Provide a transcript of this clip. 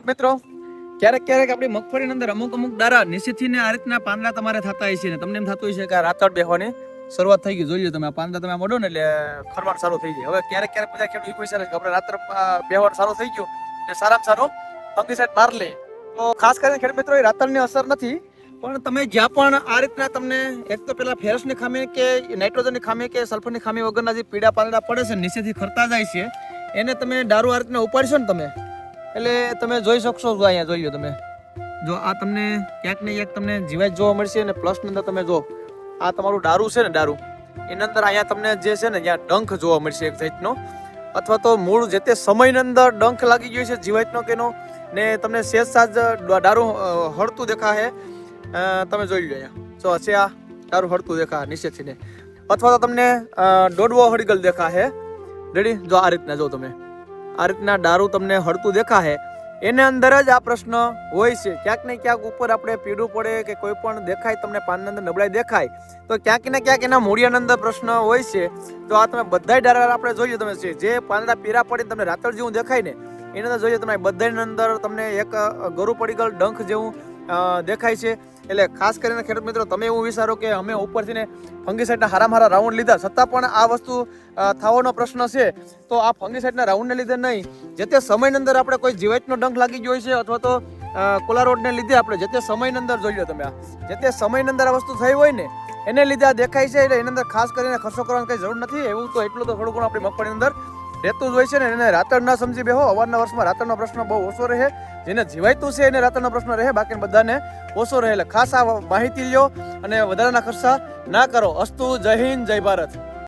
મિત્રો, ક્યારેક આપણી મગફળીની અંદર અમુક દારા નિશ્ચિતથી ને આ રીતના પાંદડા તમારે થતા હોય છે ને તમને એમ થતું હોય છે કે આ રાતડ બેહવાની શરૂઆત થઈ ગઈ. જોઈ લો તમે, આ પાંદડા તમે મોડો ને એટલે ખરવાનું ચાલુ થઈ જાય. હવે ક્યારેક બધા ખેડૂત પૂછે છે કે આપણે રાત્ર બેહવાનું ચાલુ થઈ ગયું એટલે સારામાં સારો ફંગીસાઇડ માર લે. તો ખાસ કરીને ખેડૂત મિત્રો, એ રાતડની અસર નથી, પણ તમે જ્યાં પણ આ રીતના તમને એક તો પેલા ફેરસની ખામી કે નાઇટ્રોજનની ખામી કે સલ્ફરની ખામી વગરના જે પીળા પાંદડા પડે છે નીચેથી ખરતા જાય છે, એને તમે દારૂ આ રીતના ઉપાડશો ને તમે, એટલે તમે જોઈ શકશો. જો અહીંયા જોઈ લો તમે, જો આ તમને ક્યાંક ને ક્યાંક તમને જીવાત જોવા મળશે. અને પ્લસની અંદર તમે જો આ તમારું દારૂ છે ને, દારૂ એની અંદર અહીંયા તમને જે છે ને જ્યાં ડંખ જોવા મળશે એક જાતનો, અથવા તો મૂળ જે તે સમયની અંદર ડંખ લાગી ગયો છે જીવાતનો કેનો, ને તમને સેજ સાજ દારૂ હળતું દેખાશે. તમે જોઈ લો અહીંયા જો છે આ દારૂ હળતું દેખા નીચેથી ને, અથવા તો તમને દોડવો હળગલ દેખાશે. રેડી, જો આ રીતના જો તમે આ રીતના દારૂ તમને હળતું દેખાશે, એને અંદર જ આ પ્રશ્ન હોય છે. ક્યાંક ને ક્યાંક ઉપર આપણે પીળું પડે કે કોઈ પણ દેખાય તમને પાનની અંદર નબળાઈ દેખાય તો ક્યાંક ને ક્યાંક એના મૂળિયાની અંદર પ્રશ્ન હોય છે. તો આ તમે બધાય દારા આપણે જોઈએ તમે છે જે પાંદડા પીળા પડીને તમને રાતળ જેવું દેખાય ને એની અંદર જોઈએ તમે બધાની અંદર તમને એક ગરું પડી ગયેલ ડંખ જેવું દેખાય છે. એટલે ખાસ કરીને ખેડૂત મિત્રો, તમે એવું વિચારો કે અમે ઉપરથી ને ફંગીસાઇડના હારા રાઉન્ડ લીધા છતાં પણ આ વસ્તુ થવાનો પ્રશ્ન છે, તો આ ફંગીસાઇડના રાઉન્ડને લીધે નહીં, જે તે સમયની અંદર આપણે કોઈ જીવાતનો ડંખ લાગી ગયો છે અથવા તો કોલારોડને લીધે આપણે જે તે સમયની અંદર જોઈ લો તમે, આ જે તે સમયની અંદર આ વસ્તુ થઈ હોય ને એને લીધે આ દેખાય છે. એટલે એની અંદર ખાસ કરીને ખર્ચો કરવાની કંઈ જરૂર નથી. એવું તો એટલું તો થોડું ઘણું આપણી મગફળીની અંદર રહેતું જ હોય છે ને. એને રાતળ ના સમજી બેહો. અવારના વર્ષમાં રાતળનો પ્રશ્ન બહુ ઓછો રહે. જેને જીવાયતું છે એને રાતળનો પ્રશ્ન રહે, બાકી બધાને ઓછો રહે. એટલે ખાસ આ માહિતી લ્યો અને વધારાના ખર્ચા ના કરો. અસ્તુ. જય હિન્દ, જય ભારત.